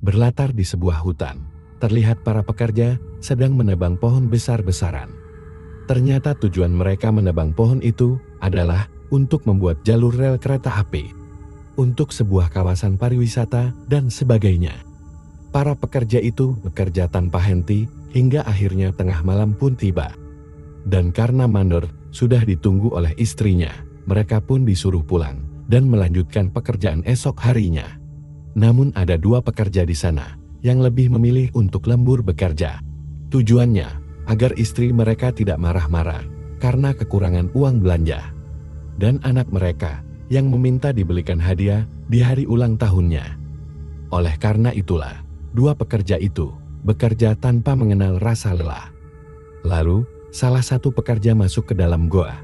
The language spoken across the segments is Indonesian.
Berlatar di sebuah hutan, terlihat para pekerja sedang menebang pohon besar-besaran. Ternyata tujuan mereka menebang pohon itu adalah untuk membuat jalur rel kereta api, untuk sebuah kawasan pariwisata dan sebagainya. Para pekerja itu bekerja tanpa henti hingga akhirnya tengah malam pun tiba. Dan karena mandor sudah ditunggu oleh istrinya, mereka pun disuruh pulang dan melanjutkan pekerjaan esok harinya. Namun ada dua pekerja di sana yang lebih memilih untuk lembur bekerja. Tujuannya agar istri mereka tidak marah-marah karena kekurangan uang belanja. Dan anak mereka yang meminta dibelikan hadiah di hari ulang tahunnya. Oleh karena itulah, dua pekerja itu bekerja tanpa mengenal rasa lelah. Lalu, salah satu pekerja masuk ke dalam goa.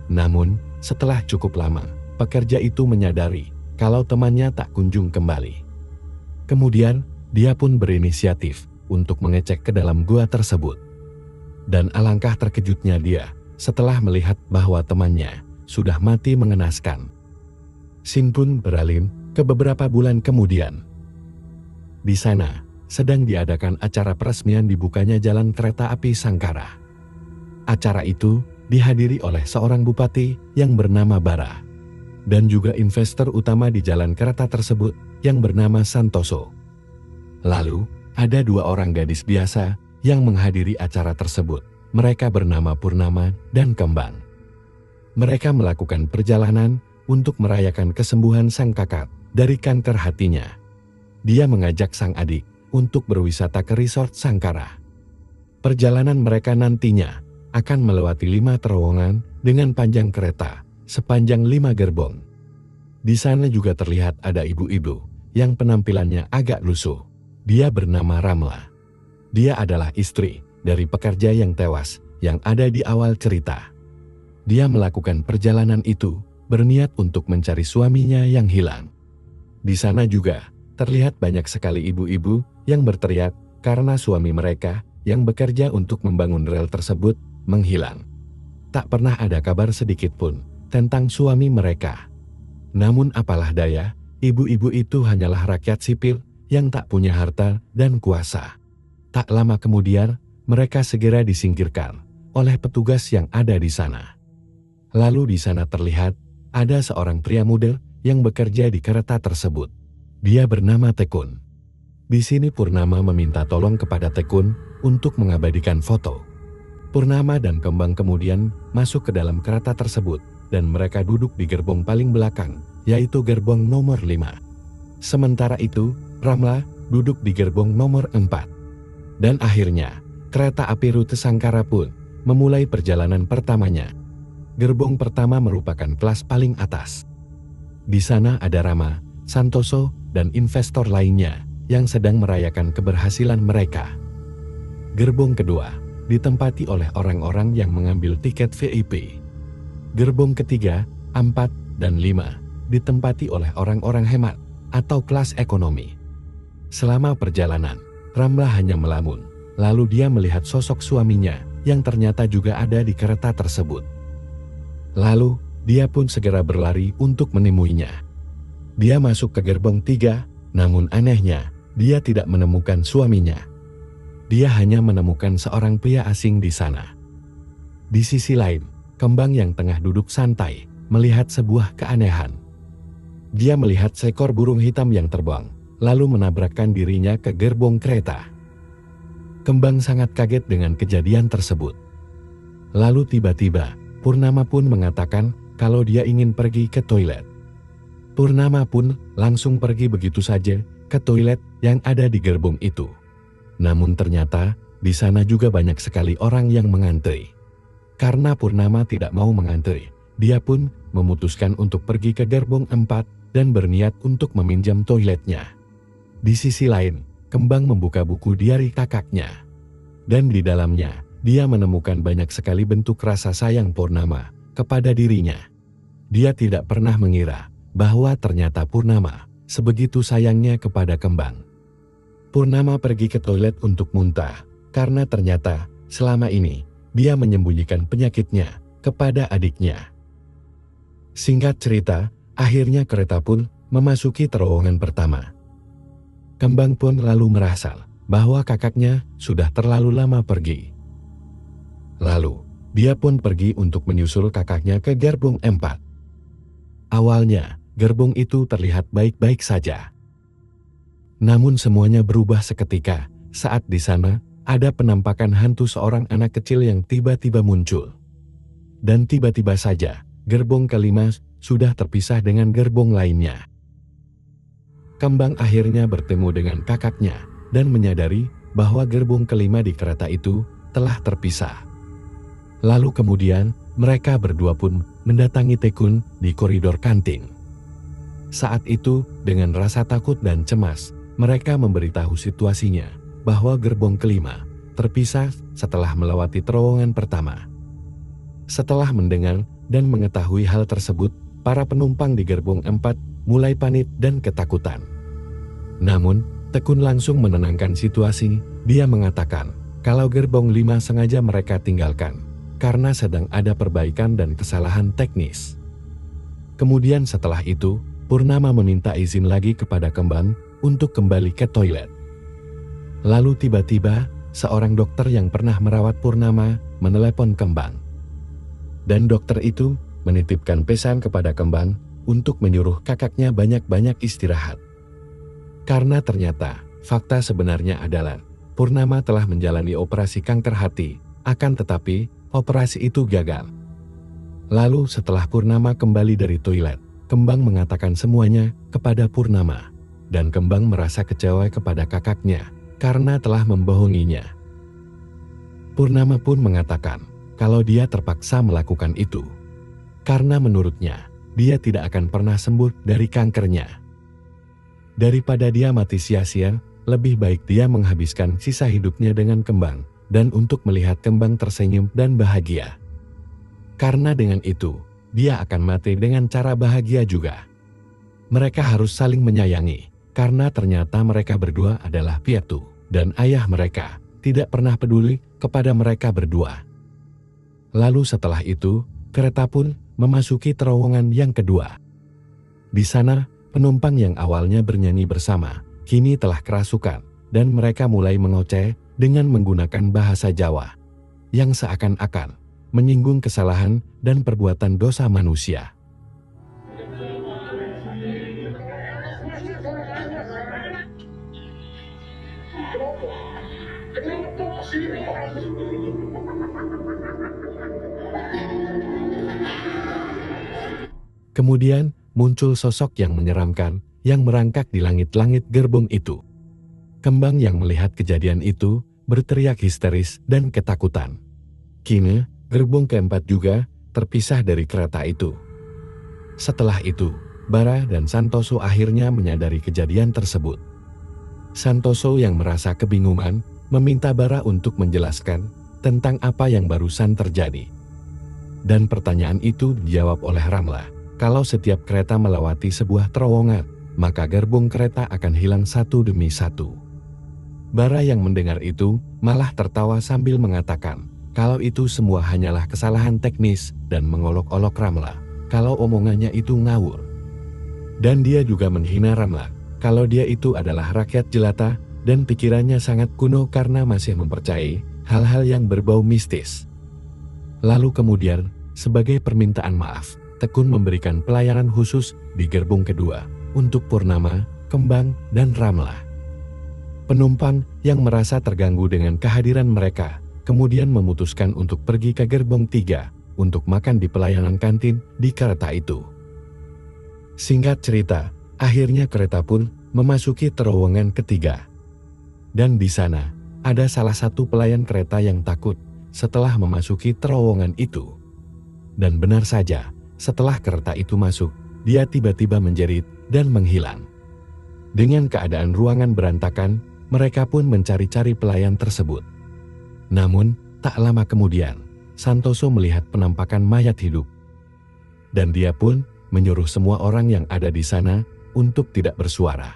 Namun, setelah cukup lama, pekerja itu menyadari kalau temannya tak kunjung kembali. Kemudian, dia pun berinisiatif untuk mengecek ke dalam gua tersebut. Dan alangkah terkejutnya dia setelah melihat bahwa temannya sudah mati mengenaskan. Scene pun beralih ke beberapa bulan kemudian. Di sana, sedang diadakan acara peresmian dibukanya jalan kereta api Sangkara. Acara itu dihadiri oleh seorang bupati yang bernama Bara, dan juga investor utama di jalan kereta tersebut yang bernama Santoso. Lalu, ada dua orang gadis biasa yang menghadiri acara tersebut. Mereka bernama Purnama dan Kembang. Mereka melakukan perjalanan untuk merayakan kesembuhan sang kakak dari kanker hatinya. Dia mengajak sang adik untuk berwisata ke resort Sangkara. Perjalanan mereka nantinya akan melewati 5 terowongan dengan panjang kereta sepanjang 5 gerbong. Di sana juga terlihat ada ibu-ibu yang penampilannya agak lusuh. Dia bernama Ramla. Dia adalah istri dari pekerja yang tewas yang ada di awal cerita. Dia melakukan perjalanan itu berniat untuk mencari suaminya yang hilang. Di sana juga terlihat banyak sekali ibu-ibu yang berteriak karena suami mereka yang bekerja untuk membangun rel tersebut menghilang. Tak pernah ada kabar sedikit pun tentang suami mereka. Namun apalah daya, ibu-ibu itu hanyalah rakyat sipil yang tak punya harta dan kuasa. Tak lama kemudian, mereka segera disingkirkan oleh petugas yang ada di sana. Lalu di sana terlihat ada seorang pria muda yang bekerja di kereta tersebut. Dia bernama Tekun. Di sini Purnama meminta tolong kepada Tekun untuk mengabadikan foto. Purnama dan Kembang kemudian masuk ke dalam kereta tersebut dan mereka duduk di gerbong paling belakang, yaitu gerbong nomor 5. Sementara itu, Ramla duduk di gerbong nomor 4. Dan akhirnya, kereta api rute Sangkara pun memulai perjalanan pertamanya. Gerbong pertama merupakan kelas paling atas. Di sana ada Rama, Santoso, dan investor lainnya yang sedang merayakan keberhasilan mereka. Gerbong kedua ditempati oleh orang-orang yang mengambil tiket VIP. Gerbong ketiga, 4, dan 5 ditempati oleh orang-orang hemat atau kelas ekonomi. Selama perjalanan, Ramla hanya melamun, lalu dia melihat sosok suaminya yang ternyata juga ada di kereta tersebut. Lalu, dia pun segera berlari untuk menemuinya. Dia masuk ke gerbong 3, namun anehnya, dia tidak menemukan suaminya. Dia hanya menemukan seorang pria asing di sana. Di sisi lain, Kembang yang tengah duduk santai, melihat sebuah keanehan. Dia melihat seekor burung hitam yang terbang, lalu menabrakkan dirinya ke gerbong kereta. Kembang sangat kaget dengan kejadian tersebut. Lalu tiba-tiba, Purnama pun mengatakan kalau dia ingin pergi ke toilet. Purnama pun langsung pergi begitu saja ke toilet yang ada di gerbong itu. Namun ternyata di sana juga banyak sekali orang yang mengantri. Karena Purnama tidak mau mengantri, dia pun memutuskan untuk pergi ke gerbong 4 dan berniat untuk meminjam toiletnya. Di sisi lain, Kembang membuka buku diari kakaknya. Dan di dalamnya, dia menemukan banyak sekali bentuk rasa sayang Purnama kepada dirinya. Dia tidak pernah mengira bahwa ternyata Purnama sebegitu sayangnya kepada Kembang. Purnama pergi ke toilet untuk muntah, karena ternyata selama ini dia menyembunyikan penyakitnya kepada adiknya. Singkat cerita, akhirnya kereta pun memasuki terowongan pertama. Kembang pun lalu merasa bahwa kakaknya sudah terlalu lama pergi. Lalu, dia pun pergi untuk menyusul kakaknya ke gerbong 4. Awalnya, gerbong itu terlihat baik-baik saja. Namun semuanya berubah seketika saat di sana ada penampakan hantu seorang anak kecil yang tiba-tiba muncul. Dan tiba-tiba saja, gerbong kelima sudah terpisah dengan gerbong lainnya. Kembang akhirnya bertemu dengan kakaknya dan menyadari bahwa gerbong kelima di kereta itu telah terpisah. Lalu kemudian mereka berdua pun mendatangi Tekun di koridor kantin. Saat itu dengan rasa takut dan cemas, mereka memberitahu situasinya bahwa gerbong kelima terpisah setelah melewati terowongan pertama. Setelah mendengar dan mengetahui hal tersebut, para penumpang di gerbong 4 mulai panik dan ketakutan. Namun, Tekun langsung menenangkan situasi. Dia mengatakan kalau gerbong 5 sengaja mereka tinggalkan karena sedang ada perbaikan dan kesalahan teknis. Kemudian setelah itu, Purnama meminta izin lagi kepada Kembang untuk kembali ke toilet. Lalu tiba-tiba, seorang dokter yang pernah merawat Purnama menelepon Kembang. Dan dokter itu menitipkan pesan kepada Kembang untuk menyuruh kakaknya banyak-banyak istirahat. Karena ternyata, fakta sebenarnya adalah Purnama telah menjalani operasi kanker hati, akan tetapi operasi itu gagal. Lalu setelah Purnama kembali dari toilet, Kembang mengatakan semuanya kepada Purnama. Dan Kembang merasa kecewa kepada kakaknya karena telah membohonginya. Purnama pun mengatakan kalau dia terpaksa melakukan itu karena menurutnya dia tidak akan pernah sembuh dari kankernya. Daripada dia mati sia-sia, lebih baik dia menghabiskan sisa hidupnya dengan Kembang dan untuk melihat Kembang tersenyum dan bahagia. Karena dengan itu, dia akan mati dengan cara bahagia juga. Mereka harus saling menyayangi, karena ternyata mereka berdua adalah piatu, dan ayah mereka tidak pernah peduli kepada mereka berdua. Lalu setelah itu, kereta pun memasuki terowongan yang kedua. Di sana, penumpang yang awalnya bernyanyi bersama, kini telah kerasukan, dan mereka mulai mengoceh dengan menggunakan bahasa Jawa, yang seakan-akan menyinggung kesalahan dan perbuatan dosa manusia. Kemudian muncul sosok yang menyeramkan yang merangkak di langit-langit gerbong itu. Kembang yang melihat kejadian itu berteriak histeris dan ketakutan. Kini, gerbong keempat juga terpisah dari kereta itu. Setelah itu, Bara dan Santoso akhirnya menyadari kejadian tersebut. Santoso yang merasa kebingungan meminta Bara untuk menjelaskan tentang apa yang barusan terjadi. Dan pertanyaan itu dijawab oleh Ramla, kalau setiap kereta melewati sebuah terowongan, maka gerbong kereta akan hilang satu demi satu. Bara yang mendengar itu malah tertawa sambil mengatakan kalau itu semua hanyalah kesalahan teknis dan mengolok-olok Ramla kalau omongannya itu ngawur. Dan dia juga menghina Ramla kalau dia itu adalah rakyat jelata dan pikirannya sangat kuno karena masih mempercayai hal-hal yang berbau mistis. Lalu kemudian, sebagai permintaan maaf, Tekun memberikan pelayanan khusus di gerbong kedua untuk Purnama, Kembang, dan Ramla. Penumpang yang merasa terganggu dengan kehadiran mereka kemudian memutuskan untuk pergi ke gerbong 3 untuk makan di pelayanan kantin di kereta itu. Singkat cerita, akhirnya kereta pun memasuki terowongan ketiga. Dan di sana, ada salah satu pelayan kereta yang takut setelah memasuki terowongan itu. Dan benar saja, setelah kereta itu masuk, dia tiba-tiba menjerit dan menghilang. Dengan keadaan ruangan berantakan, mereka pun mencari-cari pelayan tersebut. Namun, tak lama kemudian, Santoso melihat penampakan mayat hidup. Dan dia pun menyuruh semua orang yang ada di sana untuk tidak bersuara.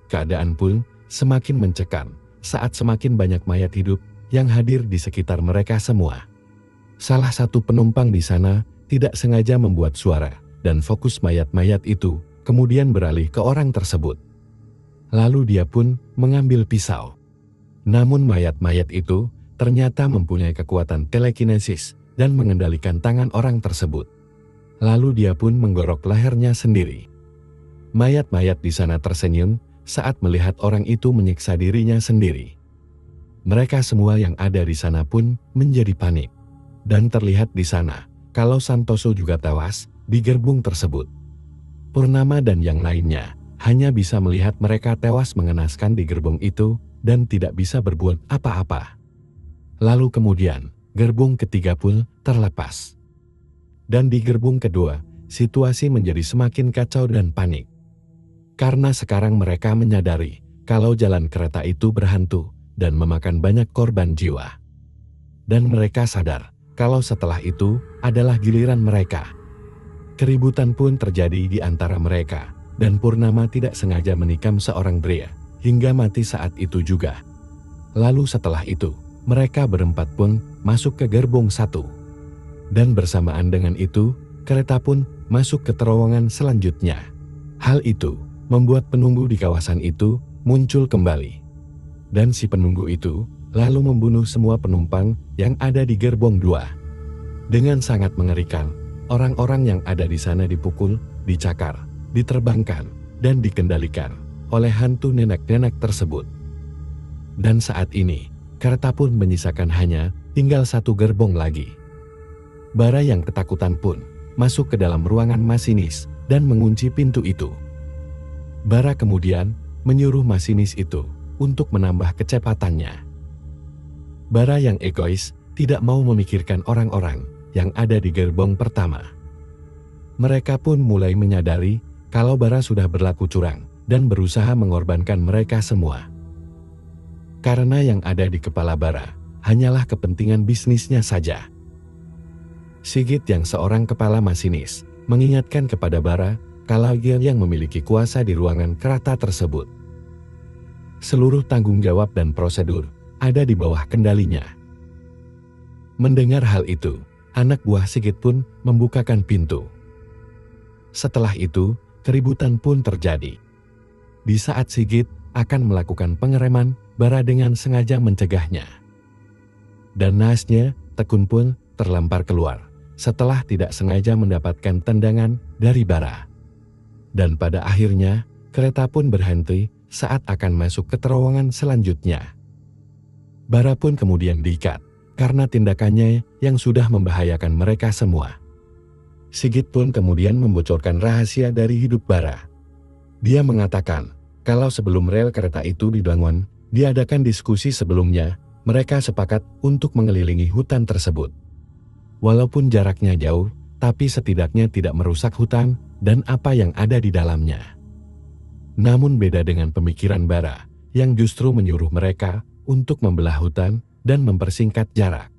Keadaan pun semakin mencekam saat semakin banyak mayat hidup yang hadir di sekitar mereka semua. Salah satu penumpang di sana tidak sengaja membuat suara dan fokus mayat-mayat itu kemudian beralih ke orang tersebut. Lalu dia pun mengambil pisau. Namun mayat-mayat itu ternyata mempunyai kekuatan telekinesis dan mengendalikan tangan orang tersebut. Lalu dia pun menggorok lehernya sendiri. Mayat-mayat di sana tersenyum saat melihat orang itu menyiksa dirinya sendiri. Mereka semua yang ada di sana pun menjadi panik. Dan terlihat di sana kalau Santoso juga tewas di gerbong tersebut. Purnama dan yang lainnya hanya bisa melihat mereka tewas mengenaskan di gerbong itu dan tidak bisa berbuat apa-apa. Lalu kemudian gerbong ketiga pun terlepas. Dan di gerbong kedua, situasi menjadi semakin kacau dan panik. Karena sekarang mereka menyadari kalau jalan kereta itu berhantu dan memakan banyak korban jiwa. Dan mereka sadar kalau setelah itu adalah giliran mereka. Keributan pun terjadi di antara mereka, dan Purnama tidak sengaja menikam seorang pria, hingga mati saat itu juga. Lalu setelah itu, mereka berempat pun masuk ke gerbong 1. Dan bersamaan dengan itu, kereta pun masuk ke terowongan selanjutnya. Hal itu membuat penunggu di kawasan itu muncul kembali. Dan si penunggu itu lalu membunuh semua penumpang yang ada di gerbong 2. Dengan sangat mengerikan, orang-orang yang ada di sana dipukul, dicakar, diterbangkan, dan dikendalikan oleh hantu nenek-nenek tersebut. Dan saat ini, kereta pun menyisakan hanya tinggal 1 gerbong lagi. Bara yang ketakutan pun masuk ke dalam ruangan masinis dan mengunci pintu itu. Bara kemudian menyuruh masinis itu untuk menambah kecepatannya. Bara yang egois tidak mau memikirkan orang-orang yang ada di gerbong pertama. Mereka pun mulai menyadari kalau Bara sudah berlaku curang dan berusaha mengorbankan mereka semua. Karena yang ada di kepala Bara hanyalah kepentingan bisnisnya saja. Sigit yang seorang kepala masinis mengingatkan kepada Bara kalau dia yang memiliki kuasa di ruangan kereta tersebut. Seluruh tanggung jawab dan prosedur ada di bawah kendalinya. Mendengar hal itu, anak buah Sigit pun membukakan pintu. Setelah itu, keributan pun terjadi. Di saat Sigit akan melakukan pengereman, Bara dengan sengaja mencegahnya. Dan naasnya, Tekun pun terlempar keluar setelah tidak sengaja mendapatkan tendangan dari Bara. Dan pada akhirnya, kereta pun berhenti saat akan masuk ke terowongan selanjutnya. Bara pun kemudian diikat karena tindakannya yang sudah membahayakan mereka semua. Sigit pun kemudian membocorkan rahasia dari hidup Bara. Dia mengatakan kalau sebelum rel kereta itu dibangun, diadakan diskusi sebelumnya, mereka sepakat untuk mengelilingi hutan tersebut. Walaupun jaraknya jauh, tapi setidaknya tidak merusak hutan dan apa yang ada di dalamnya. Namun beda dengan pemikiran Bara, yang justru menyuruh mereka untuk membelah hutan dan mempersingkat jarak.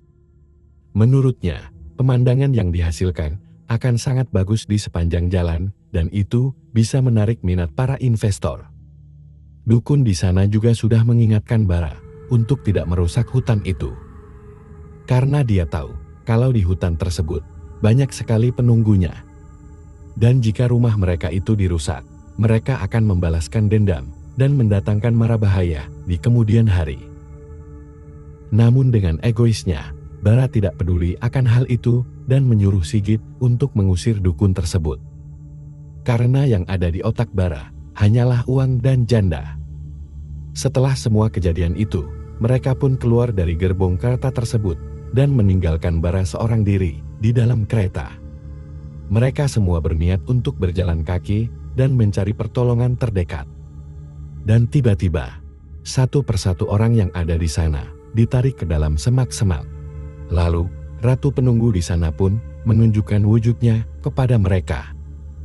Menurutnya, pemandangan yang dihasilkan akan sangat bagus di sepanjang jalan dan itu bisa menarik minat para investor. Dukun di sana juga sudah mengingatkan Bara untuk tidak merusak hutan itu. Karena dia tahu kalau di hutan tersebut banyak sekali penunggunya. Dan jika rumah mereka itu dirusak, mereka akan membalaskan dendam dan mendatangkan mara bahaya di kemudian hari. Namun dengan egoisnya, Bara tidak peduli akan hal itu dan menyuruh Sigit untuk mengusir dukun tersebut. Karena yang ada di otak Bara hanyalah uang dan janda. Setelah semua kejadian itu, mereka pun keluar dari gerbong kereta tersebut dan meninggalkan Bara seorang diri di dalam kereta. Mereka semua berniat untuk berjalan kaki dan mencari pertolongan terdekat. Dan tiba-tiba, satu persatu orang yang ada di sana ditarik ke dalam semak-semak. Lalu, ratu penunggu di sana pun menunjukkan wujudnya kepada mereka.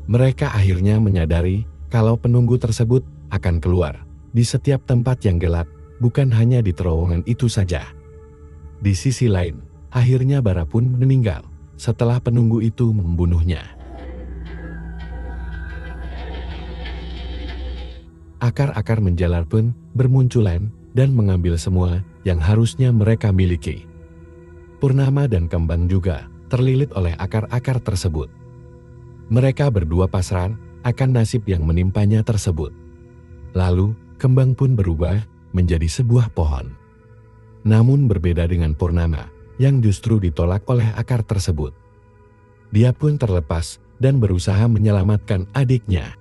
Mereka akhirnya menyadari kalau penunggu tersebut akan keluar di setiap tempat yang gelap, bukan hanya di terowongan itu saja. Di sisi lain, akhirnya Bara pun meninggal setelah penunggu itu membunuhnya. Akar-akar menjalar pun bermunculan dan mengambil semua yang harusnya mereka miliki. Purnama dan Kembang juga terlilit oleh akar-akar tersebut. Mereka berdua pasrah akan nasib yang menimpanya tersebut. Lalu, kembang pun berubah menjadi sebuah pohon. Namun berbeda dengan Purnama, yang justru ditolak oleh akar tersebut. Dia pun terlepas dan berusaha menyelamatkan adiknya.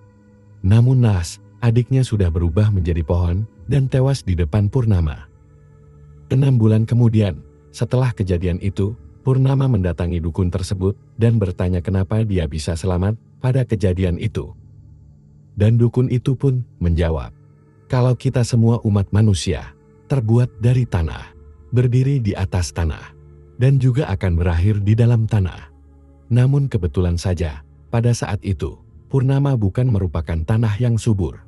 Namun naas, adiknya sudah berubah menjadi pohon dan tewas di depan Purnama. 6 bulan kemudian, setelah kejadian itu, Purnama mendatangi dukun tersebut dan bertanya kenapa dia bisa selamat pada kejadian itu. Dan dukun itu pun menjawab, "Kalau kita semua umat manusia, terbuat dari tanah, berdiri di atas tanah, dan juga akan berakhir di dalam tanah. Namun kebetulan saja, pada saat itu, Purnama bukan merupakan tanah yang subur.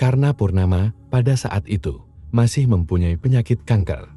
Karena Purnama pada saat itu masih mempunyai penyakit kanker.